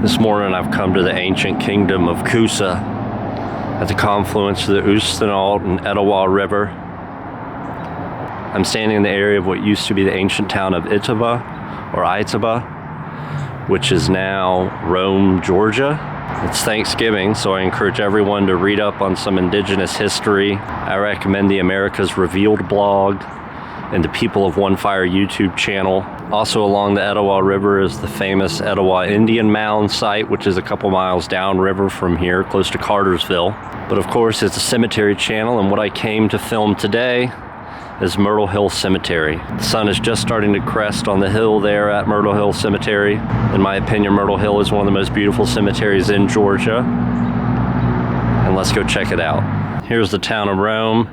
This morning I've come to the ancient kingdom of Coosa at the confluence of the Oostanault and Etowah River. I'm standing in the area of what used to be the ancient town of Itaba, which is now Rome, Georgia. It's Thanksgiving, so I encourage everyone to read up on some indigenous history. I recommend the America's Revealed blog and the People of One Fire YouTube channel. Also along the Etowah River is the famous Etowah Indian Mound site, which is a couple miles downriver from here, close to Cartersville. But of course, it's a cemetery channel, and what I came to film today is Myrtle Hill Cemetery. The sun is just starting to crest on the hill there at Myrtle Hill Cemetery. In my opinion, Myrtle Hill is one of the most beautiful cemeteries in Georgia. And let's go check it out. Here's the town of Rome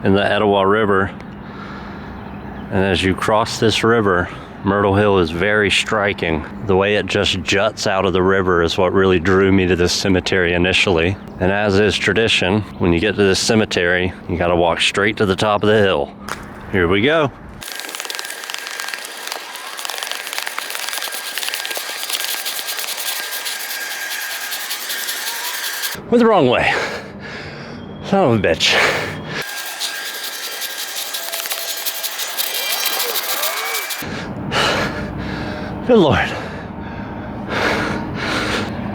and the Etowah River. And as you cross this river, Myrtle Hill is very striking. The way it just juts out of the river is what really drew me to this cemetery initially. And as is tradition, when you get to this cemetery, you gotta walk straight to the top of the hill. Here we go. Went the wrong way. Son of a bitch. Good Lord.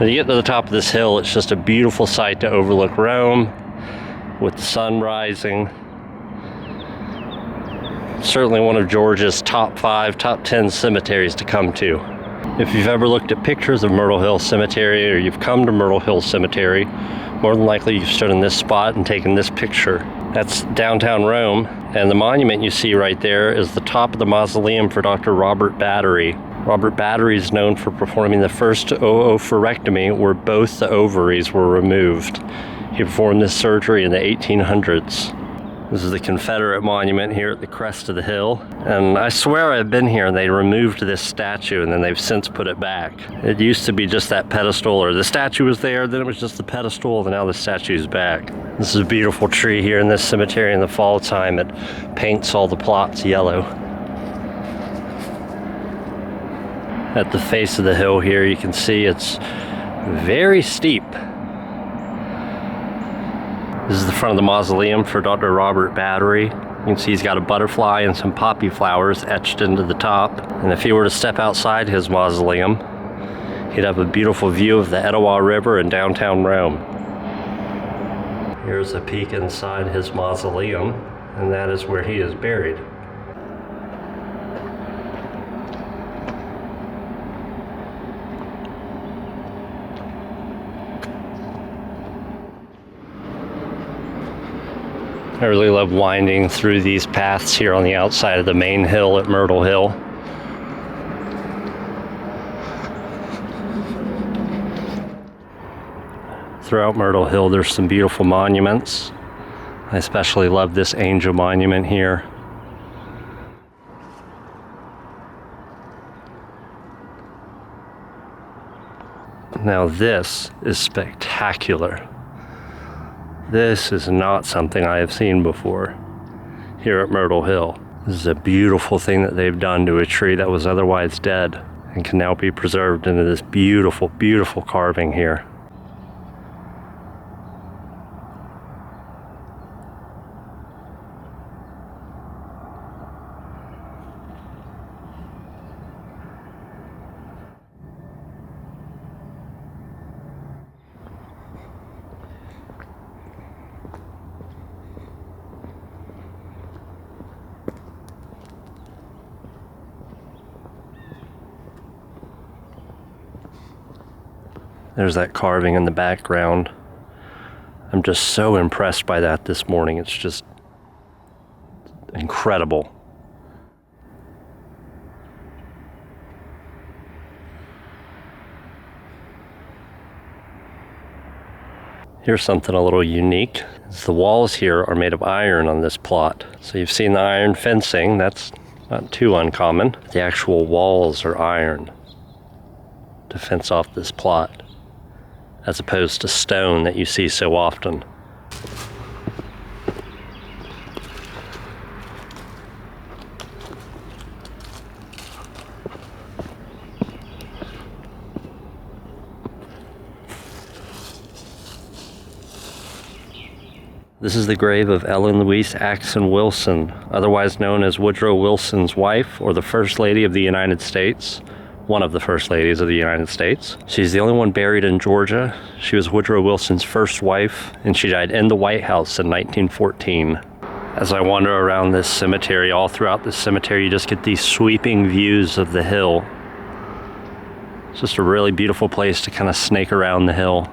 When you get to the top of this hill, it's just a beautiful sight to overlook Rome with the sun rising. Certainly one of Georgia's top 5, top 10 cemeteries to come to. If you've ever looked at pictures of Myrtle Hill Cemetery, or you've come to Myrtle Hill Cemetery, more than likely you've stood in this spot and taken this picture. That's downtown Rome, and the monument you see right there is the top of the mausoleum for Dr. Robert Battery. Robert Battery is known for performing the first oophorectomy, where both the ovaries were removed. He performed this surgery in the 1800s. This is the Confederate monument here at the crest of the hill. And I swear I've been here and they removed this statue and then they've since put it back. It used to be just that pedestal, or the statue was there, then it was just the pedestal, and now the statue's back. This is a beautiful tree here in this cemetery in the fall time. It paints all the plots yellow. At the face of the hill here, you can see it's very steep. This is the front of the mausoleum for Dr. Robert Battery. You can see he's got a butterfly and some poppy flowers etched into the top. And if he were to step outside his mausoleum, he'd have a beautiful view of the Etowah River and downtown Rome. Here's a peek inside his mausoleum, and that is where he is buried. I really love winding through these paths here on the outside of the main hill at Myrtle Hill. Throughout Myrtle Hill, there's some beautiful monuments. I especially love this angel monument here. Now this is spectacular. This is not something I have seen before here at Myrtle Hill. This is a beautiful thing that they've done to a tree that was otherwise dead and can now be preserved into this beautiful, beautiful carving here. There's that carving in the background. I'm just so impressed by that this morning. It's just incredible. Here's something a little unique. The walls here are made of iron on this plot. So you've seen the iron fencing, that's not too uncommon. The actual walls are iron to fence off this plot, as opposed to stone that you see so often. This is the grave of Ellen Louise Axon Wilson, otherwise known as Woodrow Wilson's wife, or the First Lady of the United States. One of the First Ladies of the United States. She's the only one buried in Georgia. She was Woodrow Wilson's first wife, and she died in the White House in 1914. As I wander around this cemetery, all throughout this cemetery, you just get these sweeping views of the hill. It's just a really beautiful place to kind of snake around the hill.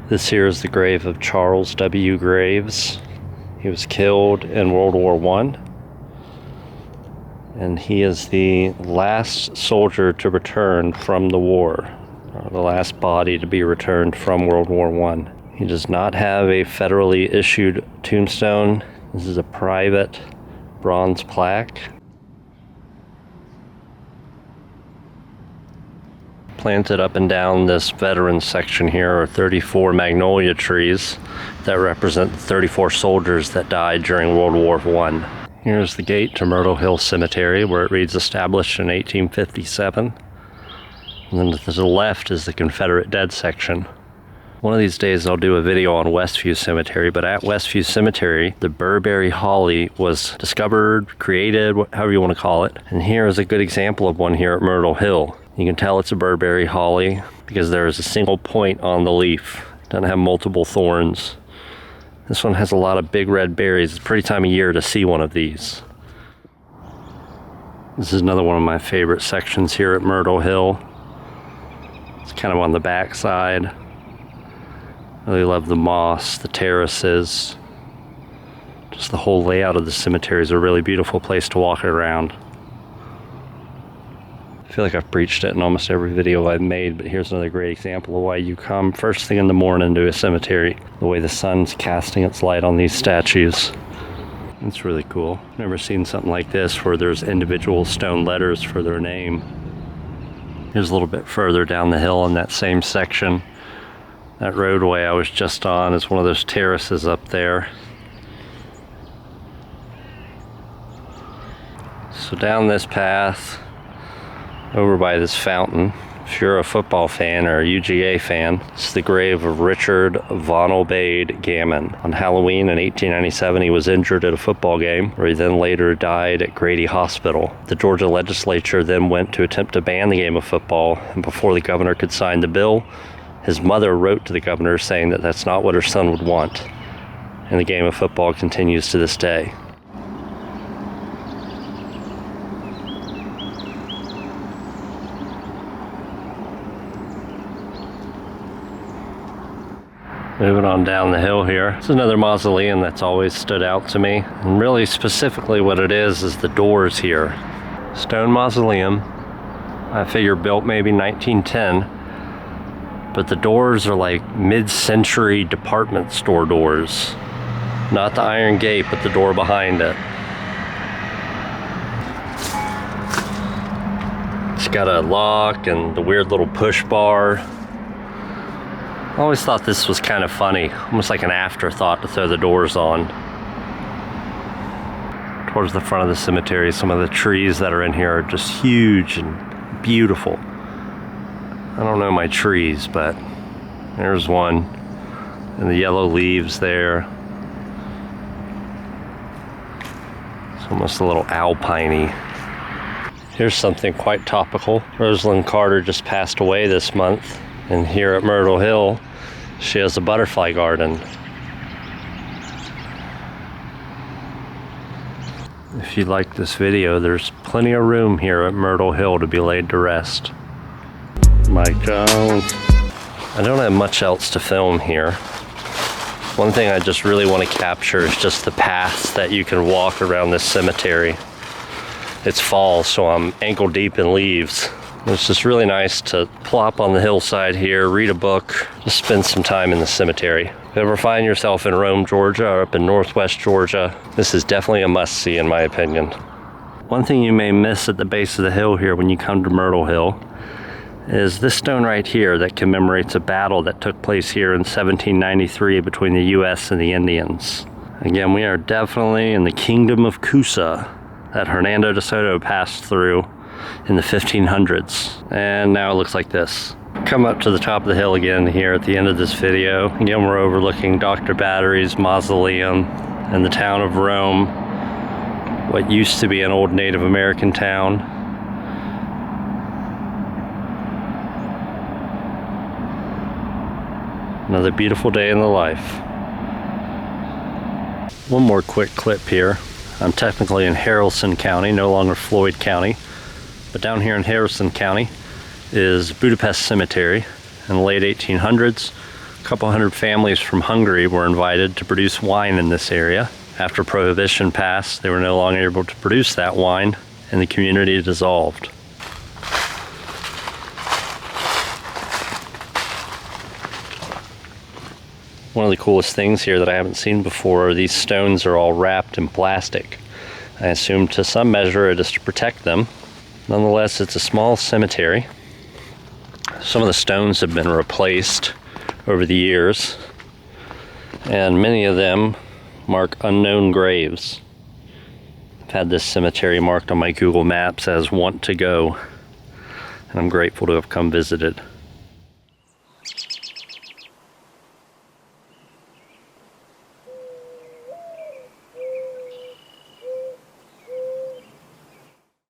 This here is the grave of Charles W. Graves. He was killed in World War I. And he is the last soldier to return from the war, or the last body to be returned from World War I. He does not have a federally issued tombstone. This is a private bronze plaque. Planted up and down this veterans section here are 34 magnolia trees that represent the 34 soldiers that died during World War I. Here's the gate to Myrtle Hill Cemetery, where it reads established in 1857. And then to the left is the Confederate dead section. One of these days I'll do a video on Westview Cemetery, but at Westview Cemetery, the Burberry holly was discovered, created, however you want to call it. And here is a good example of one here at Myrtle Hill. You can tell it's a Burberry holly because there is a single point on the leaf. It doesn't have multiple thorns. This one has a lot of big red berries. It's a pretty time of year to see one of these. This is another one of my favorite sections here at Myrtle Hill. It's kind of on the back side. I really love the moss, the terraces. Just the whole layout of the cemetery is a really beautiful place to walk around. I feel like I've preached it in almost every video I've made, but here's another great example of why you come first thing in the morning to a cemetery. The way the sun's casting its light on these statues. It's really cool. I've never seen something like this where there's individual stone letters for their name. Here's a little bit further down the hill in that same section. That roadway I was just on is one of those terraces up there. So down this path, over by this fountain, if you're a football fan or a UGA fan, it's the grave of Richard Vonalbaide Gammon. On Halloween in 1897, he was injured at a football game, where he then later died at Grady Hospital. The Georgia legislature then went to attempt to ban the game of football, and before the governor could sign the bill, his mother wrote to the governor saying that that's not what her son would want. And the game of football continues to this day. Moving on down the hill here. It's another mausoleum that's always stood out to me. And really specifically what it is the doors here. Stone mausoleum. I figure built maybe 1910. But the doors are like mid-century department store doors. Not the iron gate, but the door behind it. It's got a lock and the weird little push bar. I always thought this was kind of funny, almost like an afterthought to throw the doors on. Towards the front of the cemetery, some of the trees that are in here are just huge and beautiful. I don't know my trees, but there's one. And the yellow leaves there. It's almost a little alpine-y. Here's something quite topical. Rosalind Carter just passed away this month. And here at Myrtle Hill, she has a butterfly garden. If you like this video, there's plenty of room here at Myrtle Hill to be laid to rest. Mike Jones. I don't have much else to film here. One thing I just really want to capture is just the paths that you can walk around this cemetery. It's fall, so I'm ankle deep in leaves. It's just really nice to plop on the hillside here, read a book, just spend some time in the cemetery. If you ever find yourself in Rome, Georgia, or up in Northwest Georgia, this is definitely a must-see in my opinion. One thing you may miss at the base of the hill here when you come to Myrtle Hill is this stone right here that commemorates a battle that took place here in 1793 between the U.S. and the Indians. Again, we are definitely in the kingdom of Coosa that Hernando de Soto passed through in the 1500s. And now it looks like this. Come up to the top of the hill again here at the end of this video. Again, we're overlooking Dr. Battery's mausoleum in the town of Rome, what used to be an old Native American town. Another beautiful day in the life. One more quick clip here. I'm technically in Haralson County, no longer Floyd County, but down here in Haralson County is Budapest Cemetery. In the late 1800s, a couple hundred families from Hungary were invited to produce wine in this area. After Prohibition passed, they were no longer able to produce that wine, and the community dissolved. One of the coolest things here that I haven't seen before are these stones are all wrapped in plastic. I assume to some measure it is to protect them. Nonetheless, it's a small cemetery. Some of the stones have been replaced over the years, and many of them mark unknown graves. I've had this cemetery marked on my Google Maps as want to go, and I'm grateful to have come visited.